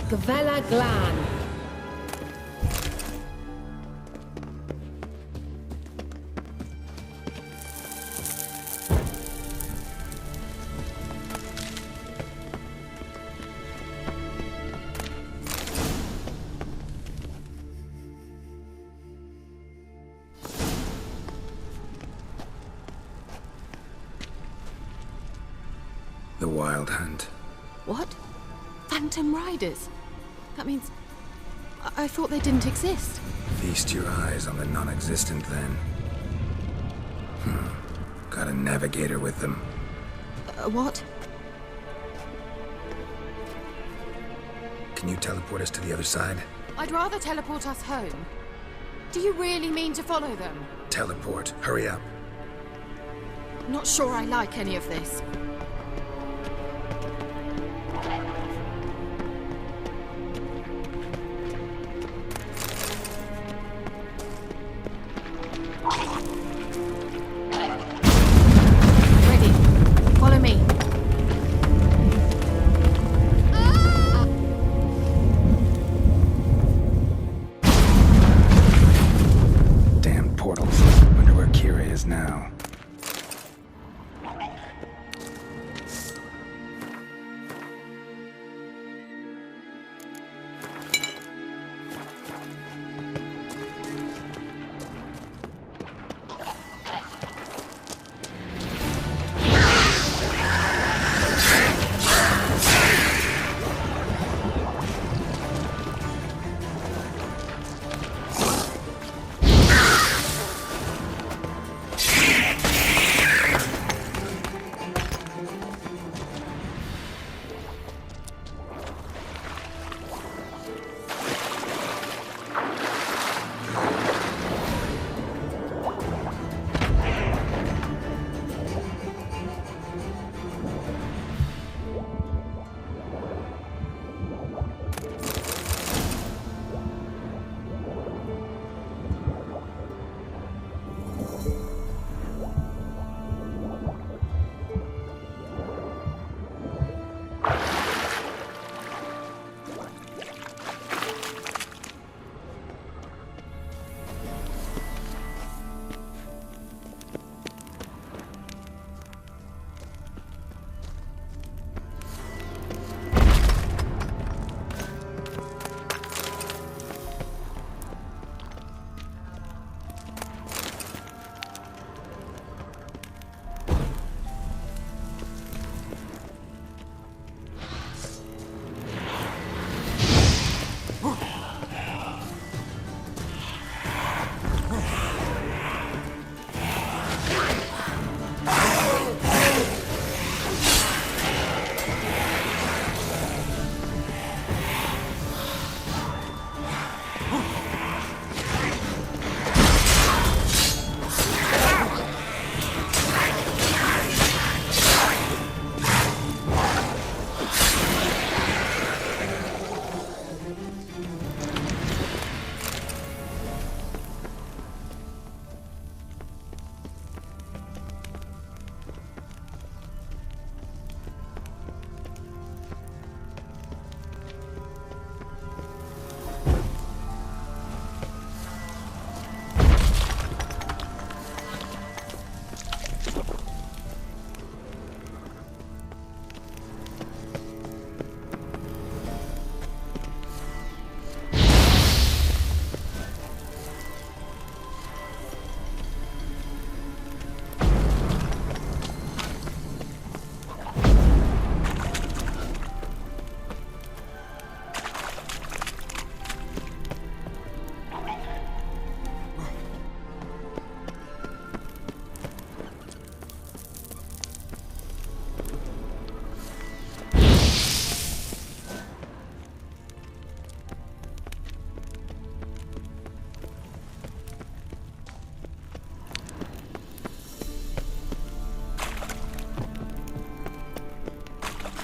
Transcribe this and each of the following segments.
Gvella Glan. The Wild Hunt. What? Phantom Riders? That means... I thought they didn't exist. Feast your eyes on the non-existent then. Got a navigator with them. What? Can you teleport us to the other side? I'd rather teleport us home. Do you really mean to follow them? Teleport. Hurry up. Not sure I like any of this. Ready. Follow me. Damn portals. Wonder where Kira is now.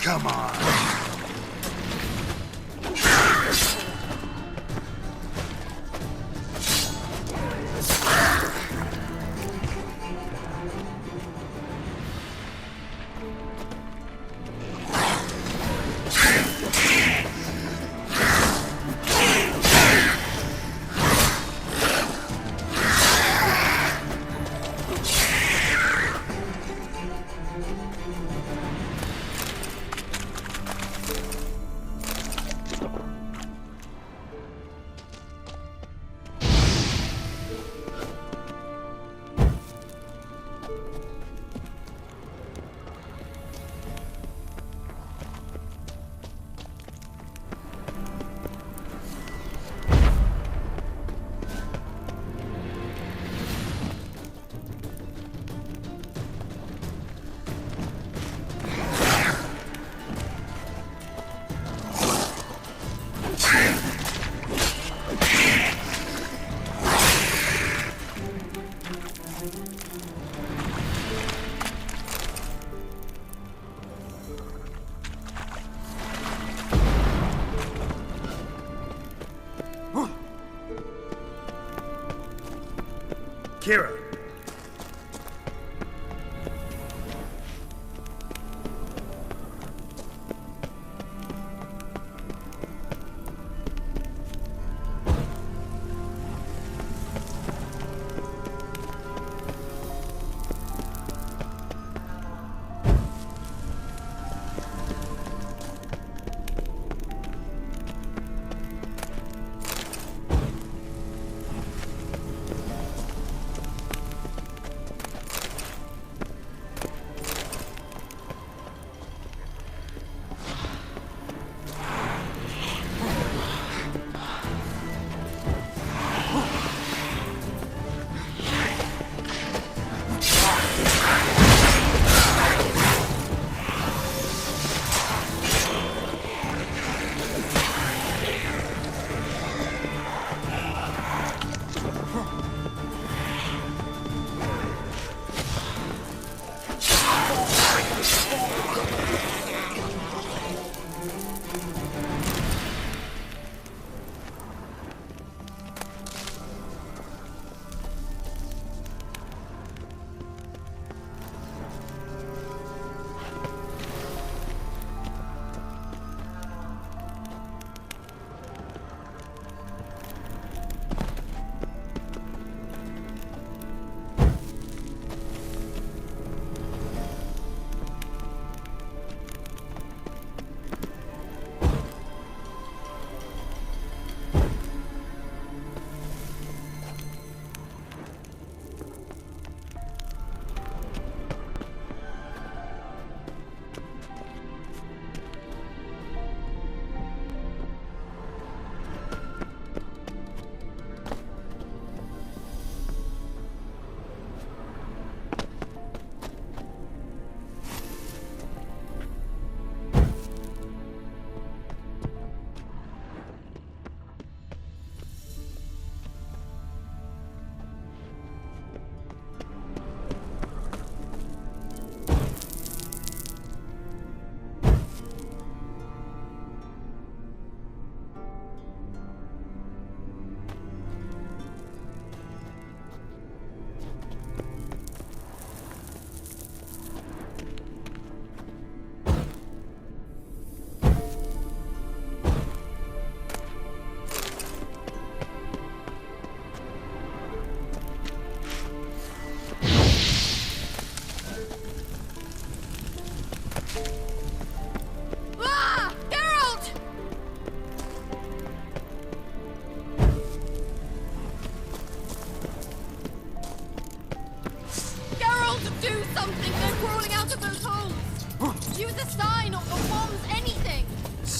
Come on. Kira!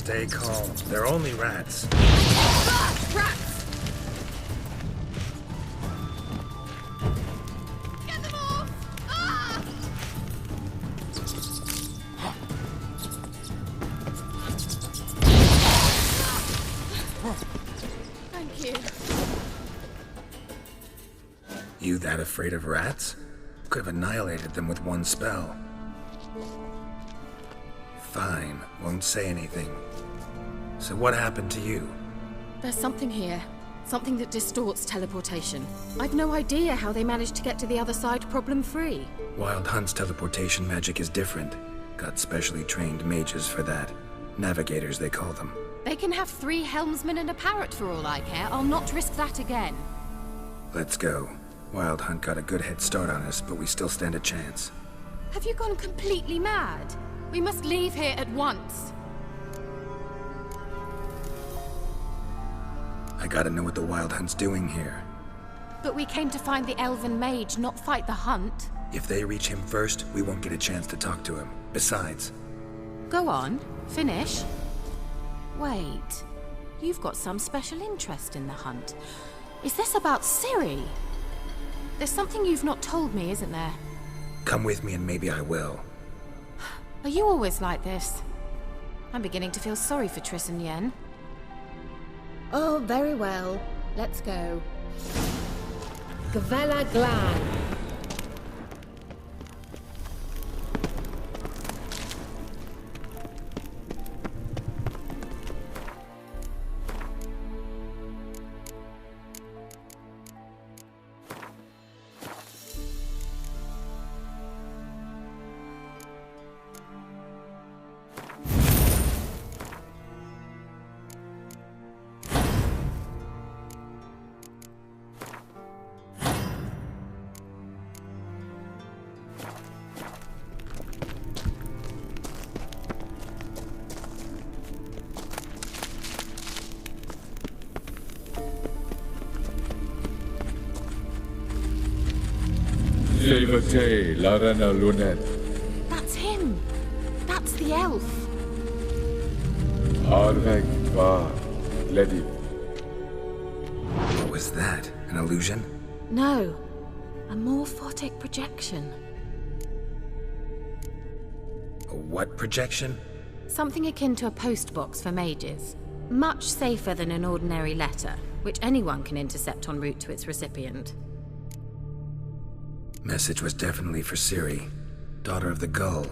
Stay calm. They're only rats. Ah! Rats! Get them off! Ah! Thank you. You that afraid of rats? Could have annihilated them with one spell. Fine, won't say anything. So what happened to you? There's something here. Something that distorts teleportation. I've no idea how they managed to get to the other side problem-free. Wild Hunt's teleportation magic is different. Got specially trained mages for that. Navigators, they call them. They can have 3 helmsmen and a parrot for all I care. I'll not risk that again. Let's go. Wild Hunt got a good head start on us, but we still stand a chance. Have you gone completely mad? We must leave here at once. I gotta know what the Wild Hunt's doing here. But we came to find the Elven Mage, not fight the hunt. If they reach him first, we won't get a chance to talk to him. Besides... Go on. Finish. Wait. You've got some special interest in the hunt. Is this about Ciri? There's something you've not told me, isn't there? Come with me and maybe I will. Are you always like this? I'm beginning to feel sorry for Triss and Yen. Oh, very well. Let's go. Gavella Glan. Sevate Larena Lunet. That's him. That's the elf. Arvek Va Ledi. What was that? An illusion? No. A morphotic projection. A what projection? Something akin to a postbox for mages. Much safer than an ordinary letter, which anyone can intercept en route to its recipient. Message was definitely for Ciri, daughter of the Gull,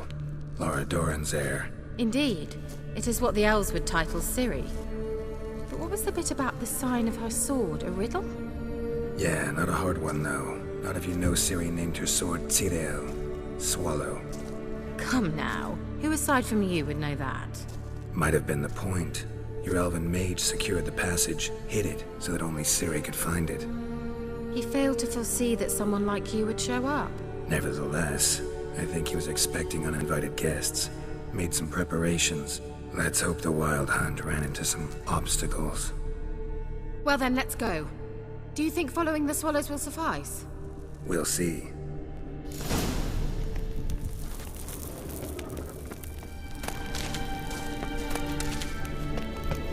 Lara Doran's heir. Indeed. It is what the elves would title Ciri. But what was the bit about the sign of her sword? A riddle? Yeah, not a hard one though. Not if you know Ciri named her sword Tirel, Swallow. Come now. Who aside from you would know that? Might have been the point. Your elven mage secured the passage, hid it, so that only Ciri could find it. He failed to foresee that someone like you would show up. Nevertheless, I think he was expecting uninvited guests. Made some preparations. Let's hope the Wild Hunt ran into some obstacles. Well then, let's go. Do you think following the swallows will suffice? We'll see.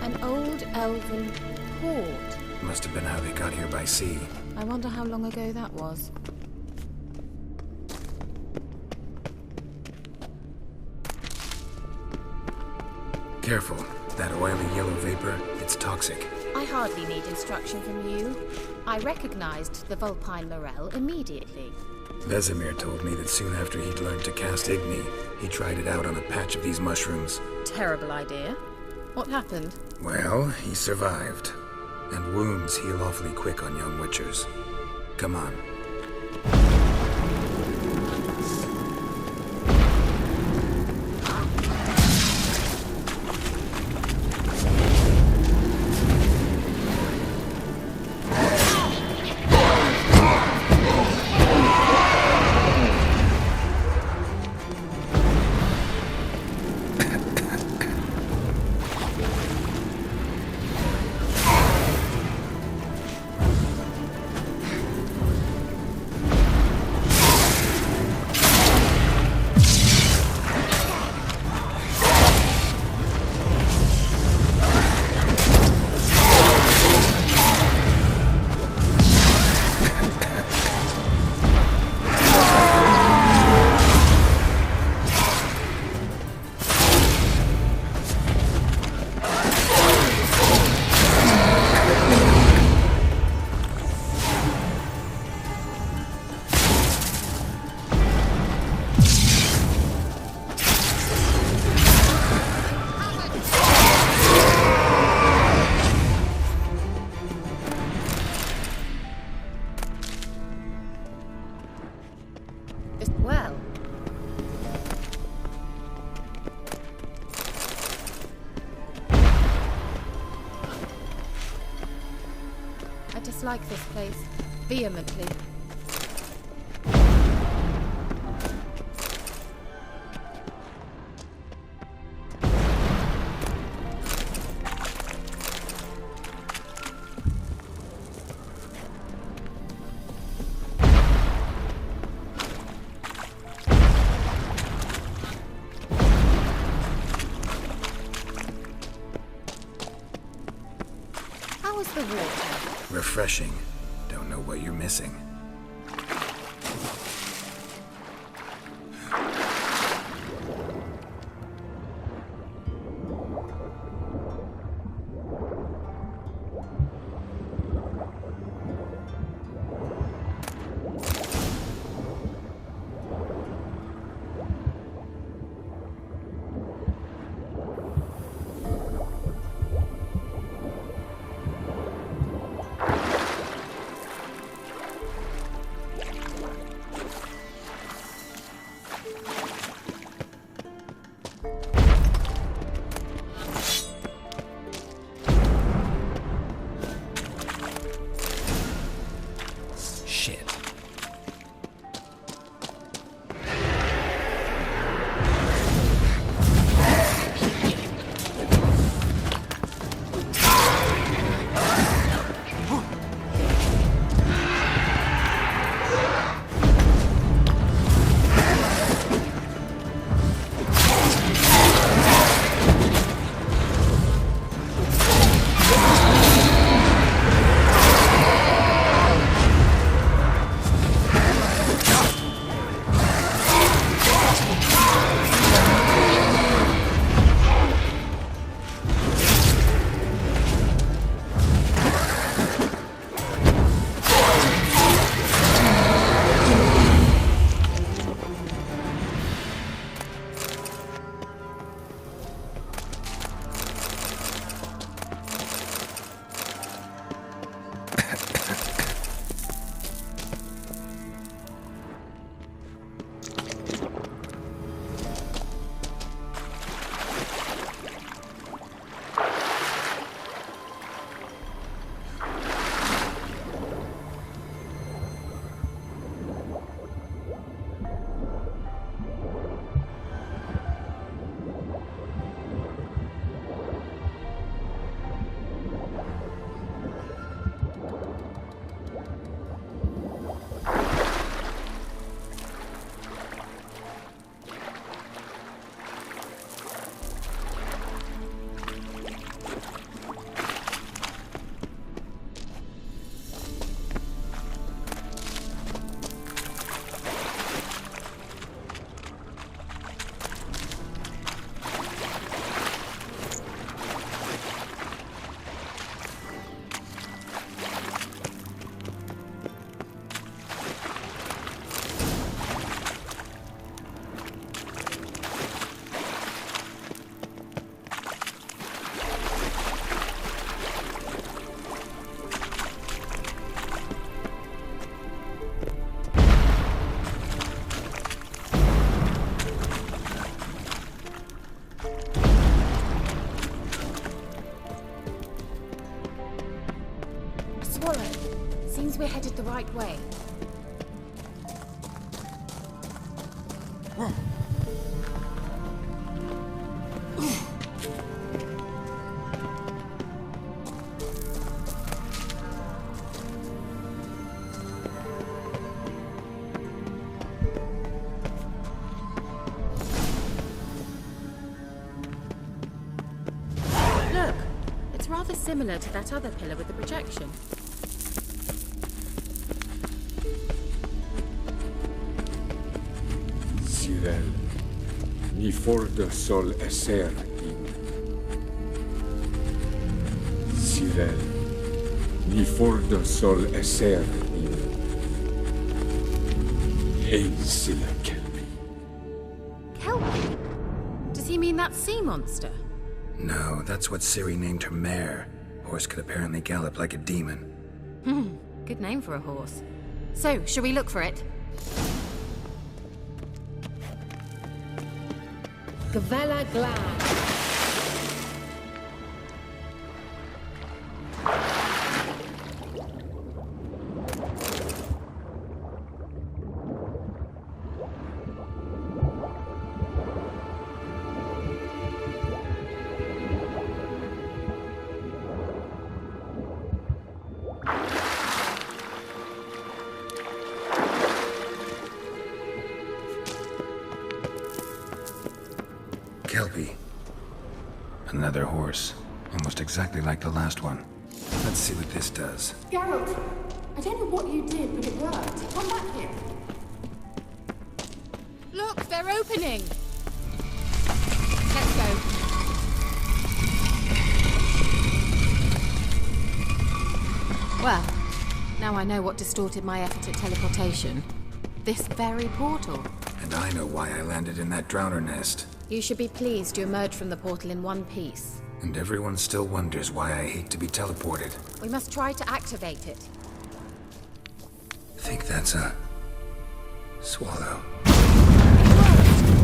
An old elven port. Must have been how they got here by sea. I wonder how long ago that was. Careful. That oily yellow vapor, it's toxic. I hardly need instruction from you. I recognized the Vulpine Morel immediately. Vesemir told me that soon after he'd learned to cast Igni, he tried it out on a patch of these mushrooms. Terrible idea. What happened? Well, he survived. And wounds heal awfully quick on young witchers. Come on. Well. I dislike this place vehemently. How was the water? Refreshing. Don't know what you're missing. right way. Look, it's rather similar to that other pillar with the projection. Sirel, ni forda sol esser in. Sirel, ni forda sol esser in. Ein silla kelpi. Kelpie? Does he mean that sea monster? No, that's what Ciri named her mare. Horse could apparently gallop like a demon. Good name for a horse. So, shall we look for it? Gavella Glad. Kelpie. Another horse. Almost exactly like the last one. Let's see what this does. Geralt, I don't know what you did, but it worked. Come back here. Look, they're opening! Let's go. Well, now I know what distorted my effort at teleportation. This very portal. And I know why I landed in that drowner nest. You should be pleased you emerged from the portal in one piece. And everyone still wonders why I hate to be teleported. We must try to activate it. Think that's a... swallow.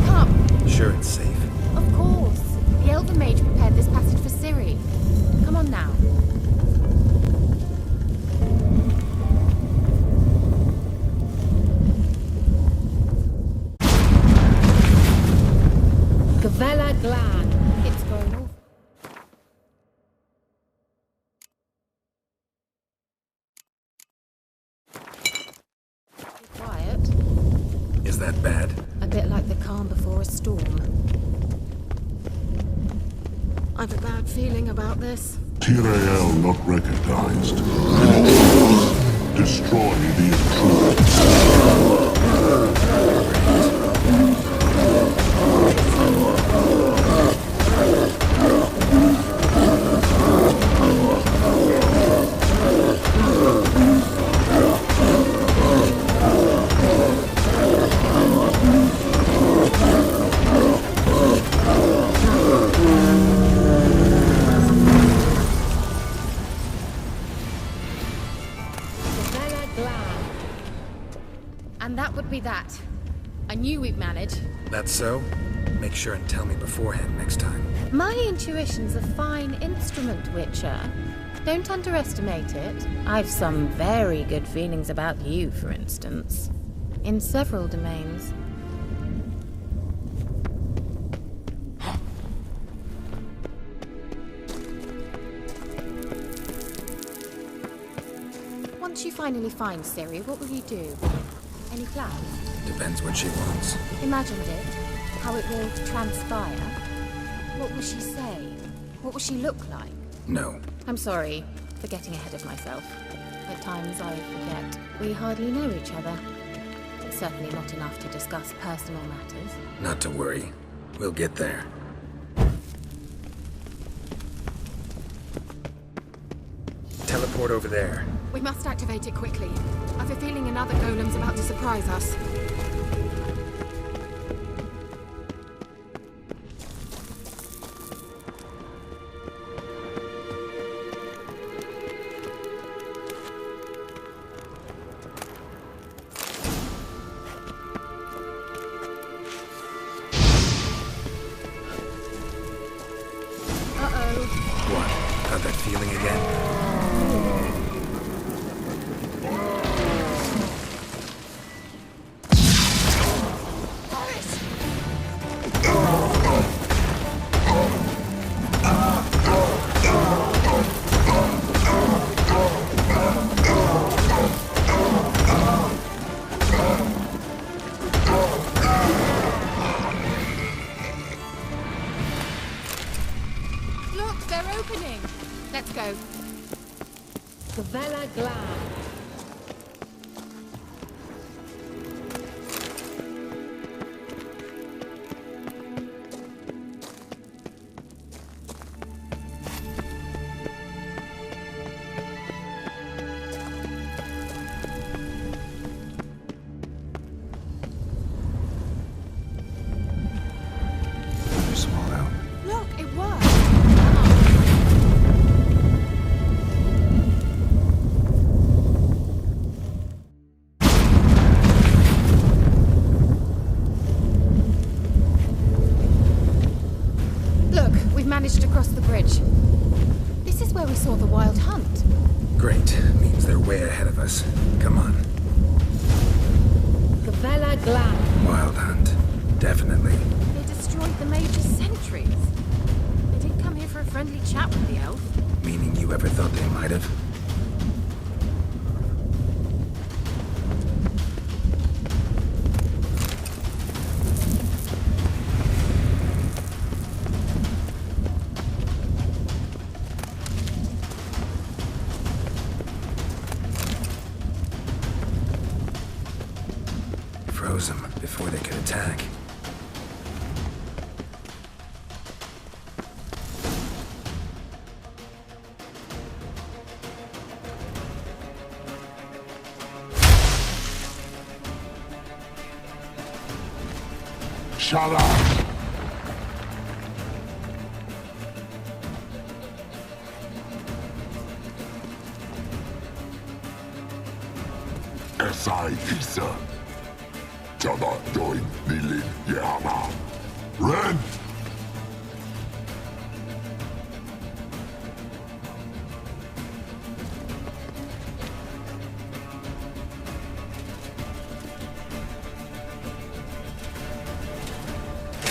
Come! Sure it's safe. Of course! The Elven Mage prepared this passage for Ciri. Come on now. Gavella Glad. It's going off. Be quiet. Is that bad? A bit like the calm before a storm. I've a bad feeling about this. Tyrael not recognized. Destroy the And that would be that. I knew we'd manage. That's so? Make sure and tell me beforehand next time. My intuition's a fine instrument, Witcher. Don't underestimate it. I've some very good feelings about you, for instance. In several domains. Once you finally find Ciri, what will you do? Any plans? Depends what she wants. Imagined it. How it will transpire. What will she say? What will she look like? No. I'm sorry for getting ahead of myself. At times I forget we hardly know each other. It's certainly not enough to discuss personal matters. Not to worry. We'll get there. Teleport over there. We must activate it quickly. I've a feeling another golem's about to surprise us. What? Got that feeling again? Vela Glad. Swallow. Look, it worked! Look, we've managed to cross the bridge. This is where we saw the Wild Hunt. Great. Means they're way ahead of us. Come on. The Vela Glad. Wild Hunt. Definitely. They destroyed the Major's sentries. They didn't come here for a friendly chat with the elf. Meaning you ever thought they might have? Froze them before they could attack. Shut up! Esai Isa. Jada Doin Nilin Yehama. Ren!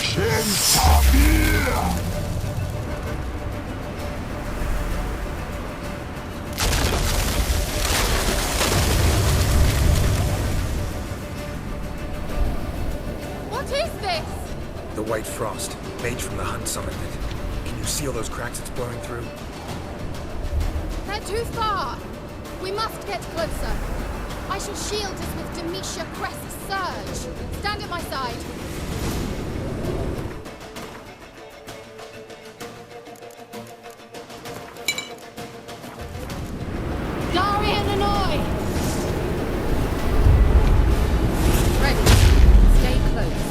Shen Tabir! What is this? The White Frost. Mage from the Hunt summoned it. Can you see all those cracks it's blowing through? They're too far. We must get closer. I shall shield us with Demetia Crest's surge. Stand at my side. Darian Annoy! Ready. Stay close.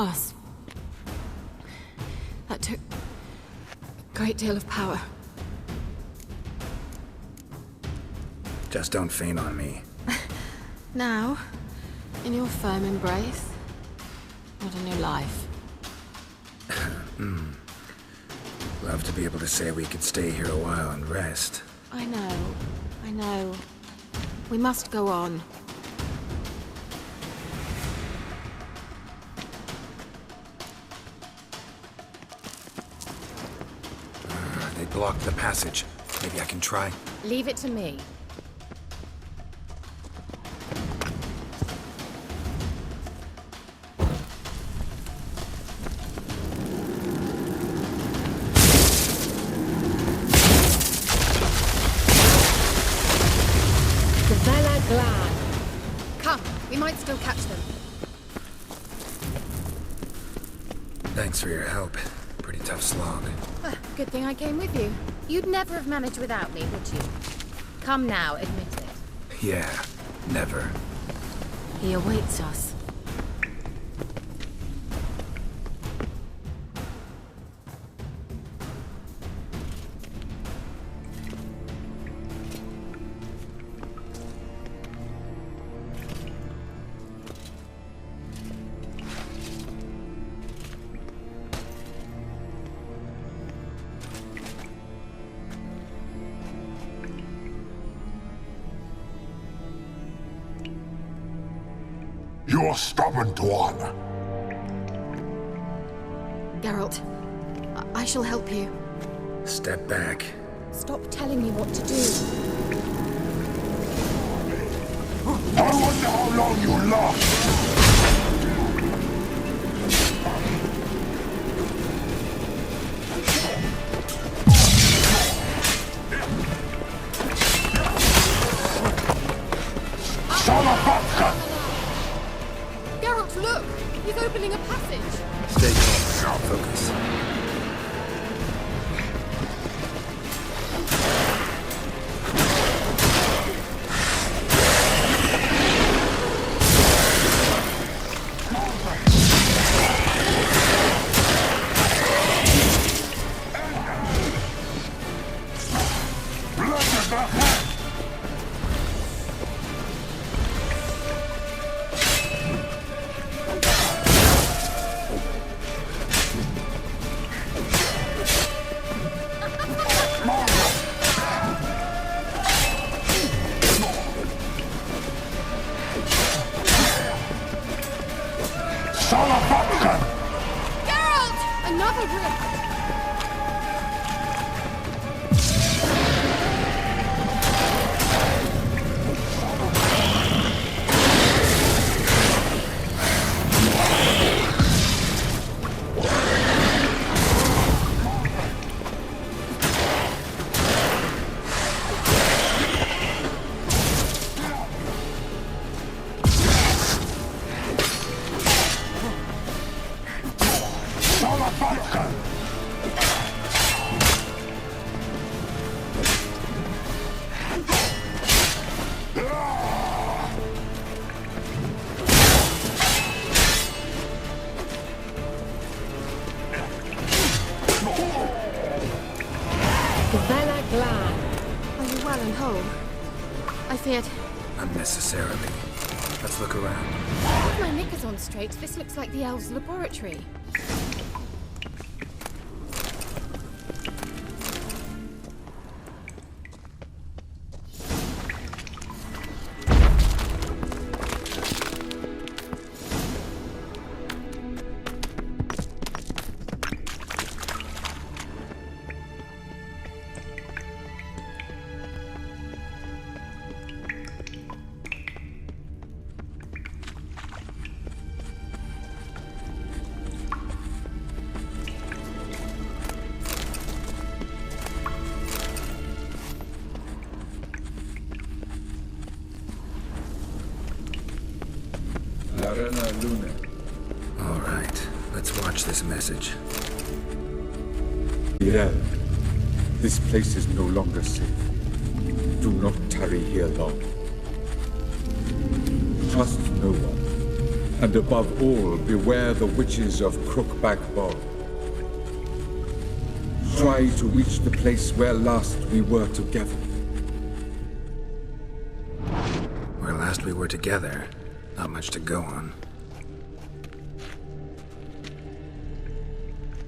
pass. That took a great deal of power. Just don't faint on me. Now, in your firm embrace, what a new life. Love to be able to say we could stay here a while and rest. I know. We must go on. They blocked the passage. Maybe I can try. Leave it to me. Come, we might still catch them. Thanks for your help. Pretty tough slog. Good thing I came with you. You'd never have managed without me, would you? Come now, admit it. Yeah, never. He awaits us. You're stubborn one. Geralt, I shall help you. Step back. Stop telling me what to do. I wonder how long you last. Geralt, look! He's opening a passage! Stay calm. Focus. Geralt! Another rift! Are you well and whole? I feared... Unnecessarily. Let's look around. With my knickers on straight, this looks like the elves' laboratory. Larena Luna. All right. Let's watch this message. Irel, this place is no longer safe. Do not tarry here long. Trust no one. And above all, beware the witches of Crookback Bog. Try to reach the place where last we were together. Where last we were together, not much to go on.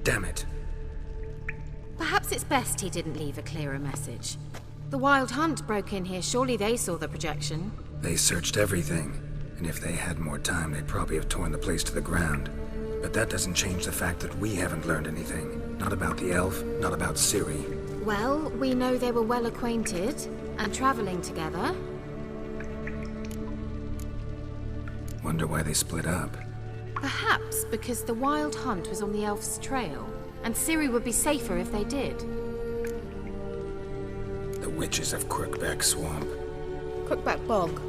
Damn it. Perhaps it's best he didn't leave a clearer message. The Wild Hunt broke in here. Surely they saw the projection. They searched everything, and if they had more time, they'd probably have torn the place to the ground. But that doesn't change the fact that we haven't learned anything. Not about the elf, not about Ciri. Well, we know they were well acquainted and traveling together. Wonder why they split up. Perhaps because the Wild Hunt was on the elf's trail, and Ciri would be safer if they did. The witches of Crookback Swamp. Crookback Bog.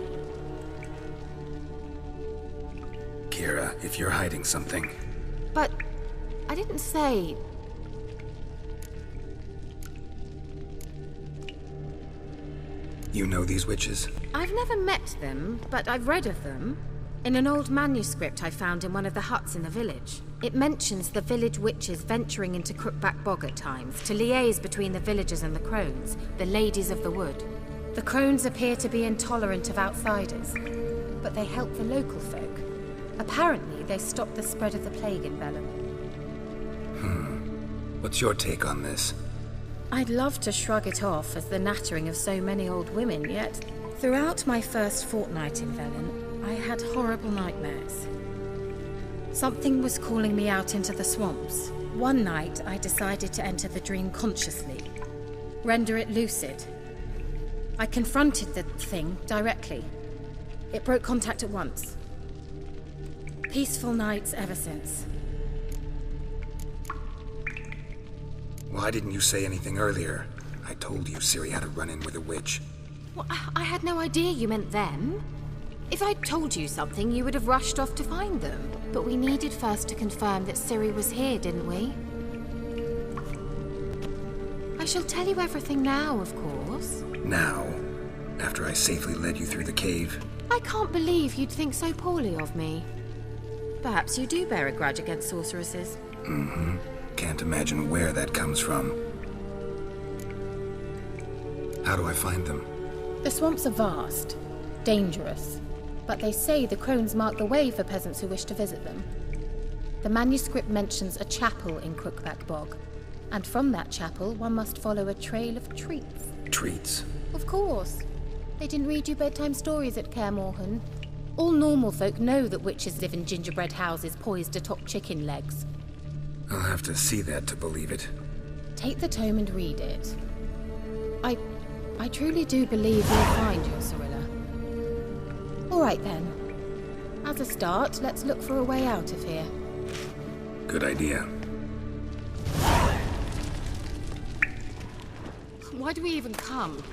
Kira, if you're hiding something... But I didn't say... You know these witches? I've never met them, but I've read of them. In an old manuscript I found in one of the huts in the village. It mentions the village witches venturing into Crookback Bog at times to liaise between the villagers and the crones, the ladies of the wood. The crones appear to be intolerant of outsiders, but they help the local folk. Apparently, they stopped the spread of the plague in Velen. What's your take on this? I'd love to shrug it off as the nattering of so many old women, yet throughout my first fortnight in Velen, I had horrible nightmares. Something was calling me out into the swamps. One night, I decided to enter the dream consciously, render it lucid. I confronted the thing directly. It broke contact at once. Peaceful nights ever since. Why didn't you say anything earlier? I told you Ciri had a run-in with a witch. Well, I had no idea you meant them. If I'd told you something, you would have rushed off to find them. But we needed first to confirm that Ciri was here, didn't we? I shall tell you everything now, of course. Now? After I safely led you through the cave? I can't believe you'd think so poorly of me. Perhaps you do bear a grudge against sorceresses. Mm-hmm. Can't imagine where that comes from. How do I find them? The swamps are vast, dangerous, but they say the crones mark the way for peasants who wish to visit them. The manuscript mentions a chapel in Crookback Bog, and from that chapel one must follow a trail of treats. Treats? Of course. They didn't read you bedtime stories at Kaer Morhen. All normal folk know that witches live in gingerbread houses poised atop chicken legs. I'll have to see that to believe it. Take the tome and read it. I truly do believe you'll find your Cirilla. All right then. As a start, let's look for a way out of here. Good idea. Why do we even come?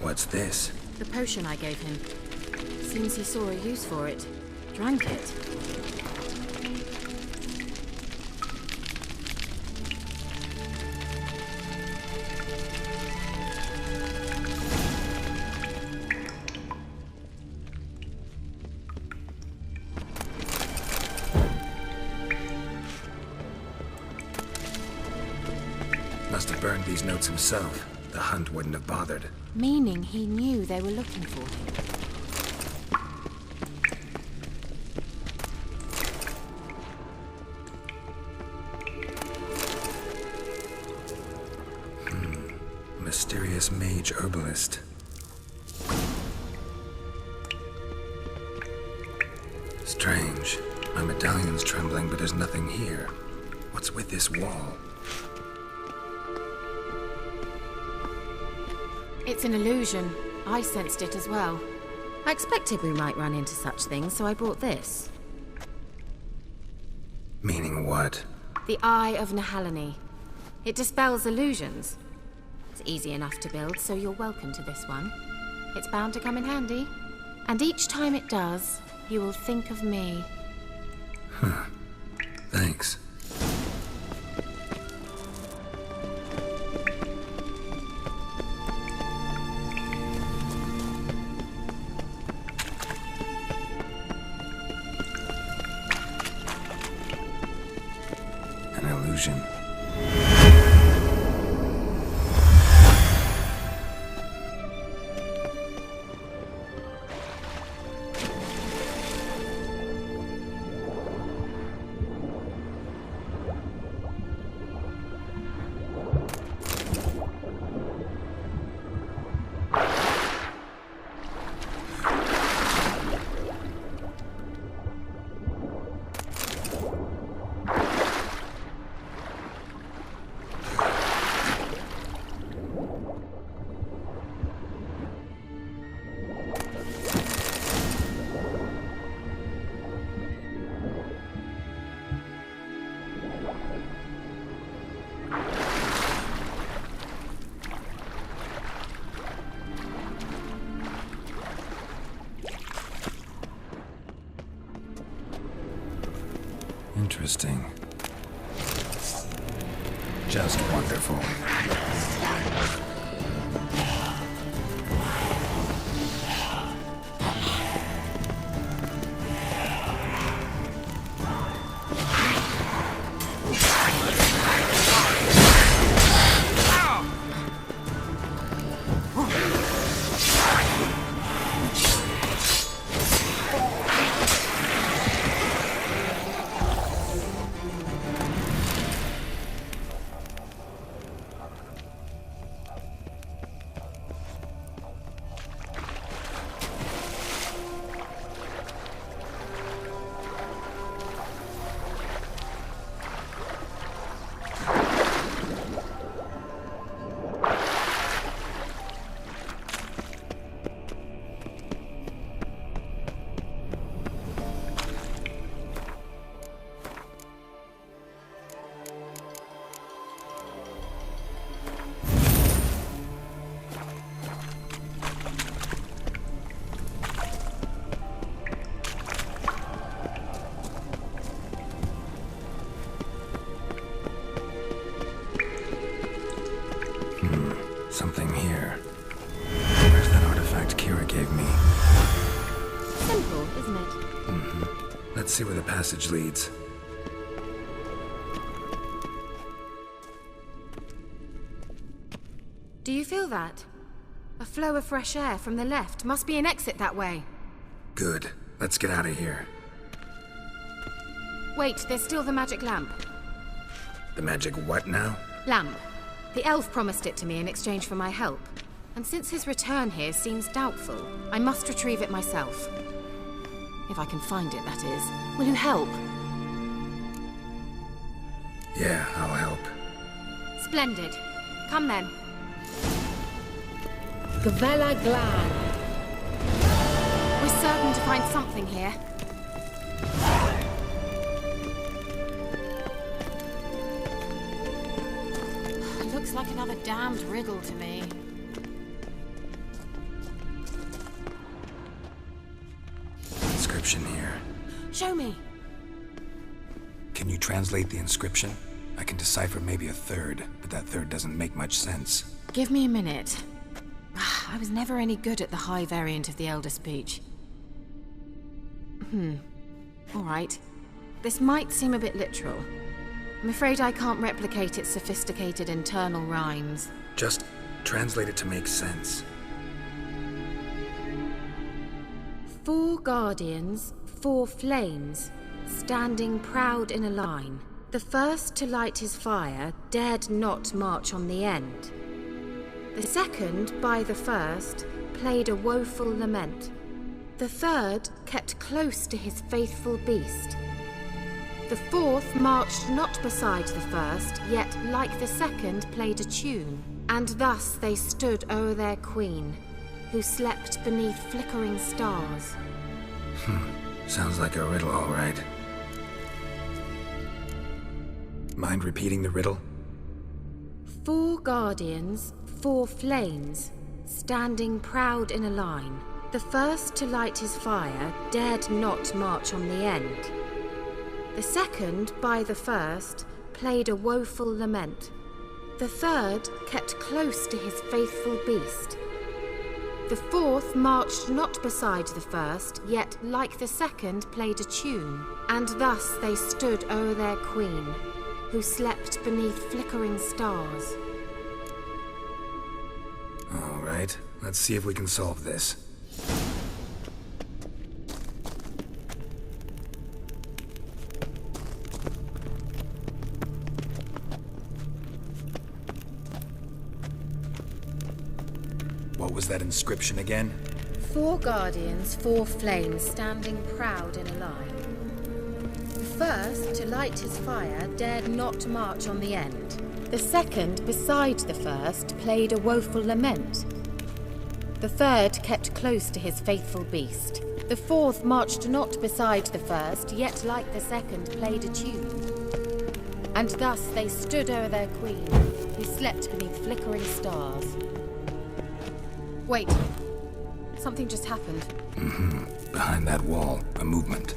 What's this? The potion I gave him. Seems he saw a use for it. Drank it. Must have burned these notes himself. The Hunt wouldn't have bothered. Meaning he knew they were looking for him. Mysterious mage herbalist. Strange. My medallion's trembling, but there's nothing here. What's with this wall? It's an illusion. I sensed it as well. I expected we might run into such things, so I brought this. Meaning what? The Eye of Nehaleni. It dispels illusions. It's easy enough to build, so you're welcome to this one. It's bound to come in handy. And each time it does, you will think of me. Huh. Thanks. illusion. Interesting. Just wonderful. Something here. Where's that artifact Kira gave me? Simple, isn't it? Let's see where the passage leads. Do you feel that? A flow of fresh air from the left. Must be an exit that way. Good. Let's get out of here. Wait, there's still the magic lamp. The magic what now? Lamp. The elf promised it to me in exchange for my help. And since his return here seems doubtful, I must retrieve it myself. If I can find it, that is. Will you help? Yeah, I'll help. Splendid. Come then. Gavella Glan. We're certain to find something here. Looks like another damned riddle to me. Inscription here. Show me. Can you translate the inscription? I can decipher maybe a third, but that third doesn't make much sense. Give me a minute. I was never any good at the high variant of the Elder Speech. All right. This might seem a bit literal. I'm afraid I can't replicate its sophisticated internal rhymes. Just translate it to make sense. 4 guardians, 4 flames, standing proud in a line. The first to light his fire dared not march on the end. The second, by the first, played a woeful lament. The third kept close to his faithful beast. The fourth marched not beside the first, yet like the second played a tune. And thus they stood o'er their queen, who slept beneath flickering stars. Sounds like a riddle, all right. Mind repeating the riddle? 4 guardians, 4 flames, standing proud in a line. The first to light his fire dared not march on the end. The second, by the first, played a woeful lament. The third kept close to his faithful beast. The fourth marched not beside the first, yet like the second played a tune. And thus they stood o'er their queen, who slept beneath flickering stars. All right, let's see if we can solve this. What was that inscription again? 4 guardians, 4 flames standing proud in a line. The first, to light his fire, dared not march on the end. The second, beside the first, played a woeful lament. The third kept close to his faithful beast. The fourth marched not beside the first, yet like the second played a tune. And thus they stood o'er their queen, who slept beneath flickering stars. Wait. Something just happened. Behind that wall, a movement.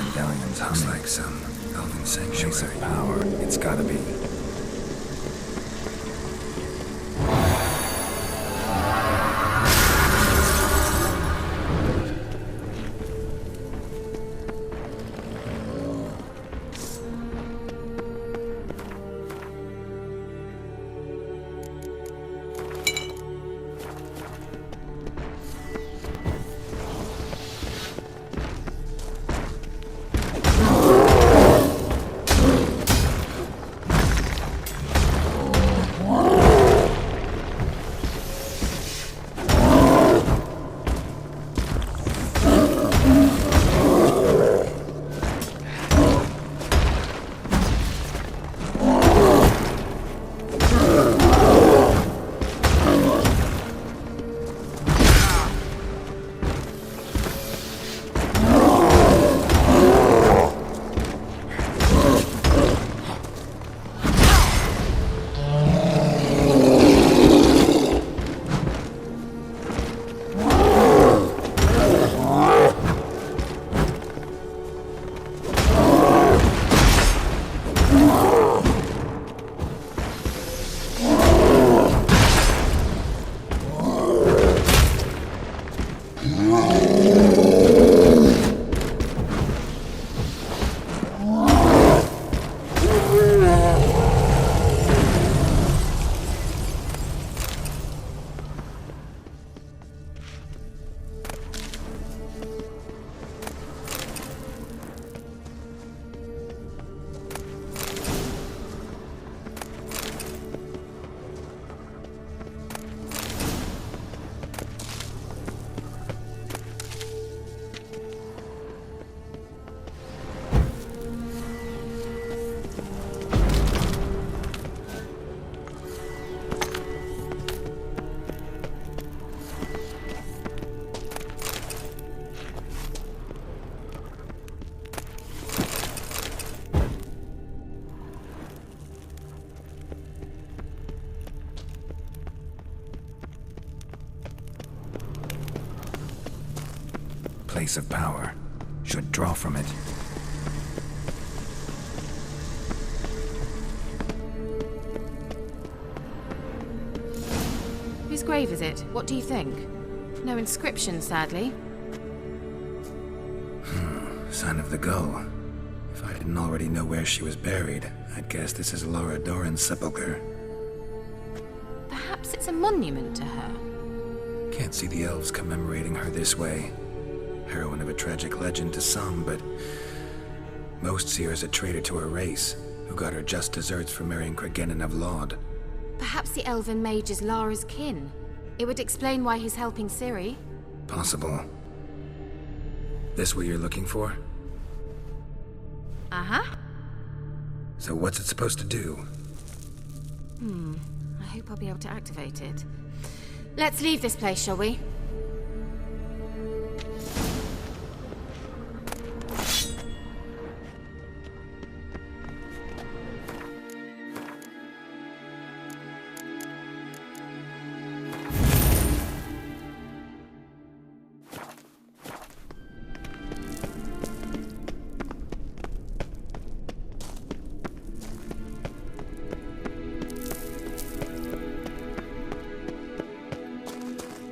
Medallions looks like some elven sanctuary power. It's gotta be. Place of power. Should draw from it. Whose grave is it? What do you think? No inscription, sadly. Sign of the Gull. If I didn't already know where she was buried, I'd guess this is Lara Dorren's sepulcher. Perhaps it's a monument to her. Can't see the elves commemorating her this way. Heroine of a tragic legend to some, but most see her as a traitor to her race, who got her just deserts for marrying Cregennan of Laud. Perhaps the elven mage is Lara's kin. It would explain why he's helping Ciri. Possible. This what you're looking for? Uh-huh. So what's it supposed to do? I hope I'll be able to activate it. Let's leave this place, shall we?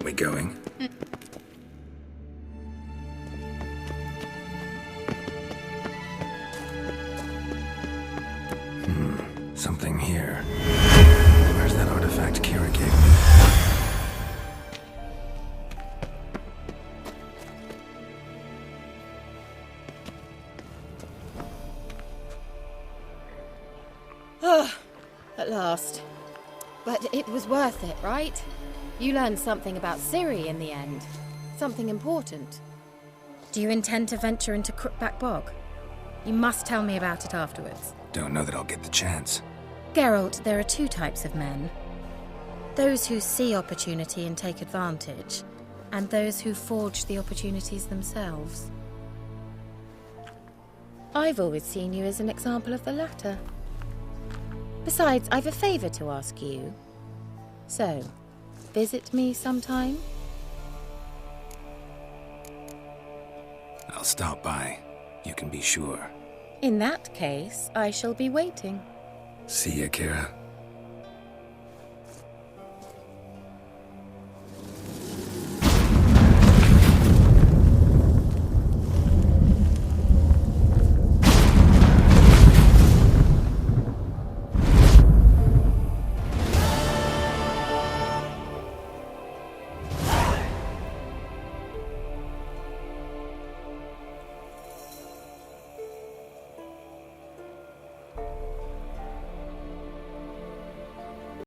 we going? Something here. Where's that artifact Kira gave me? At last. But it was worth it, right? You learned something about Ciri in the end. Something important. Do you intend to venture into Crookback Bog? You must tell me about it afterwards. Don't know that I'll get the chance. Geralt, there are two types of men. Those who see opportunity and take advantage, and those who forge the opportunities themselves. I've always seen you as an example of the latter. Besides, I've a favor to ask you. So, visit me sometime? I'll stop by. You can be sure. In that case, I shall be waiting. See ya, Kira.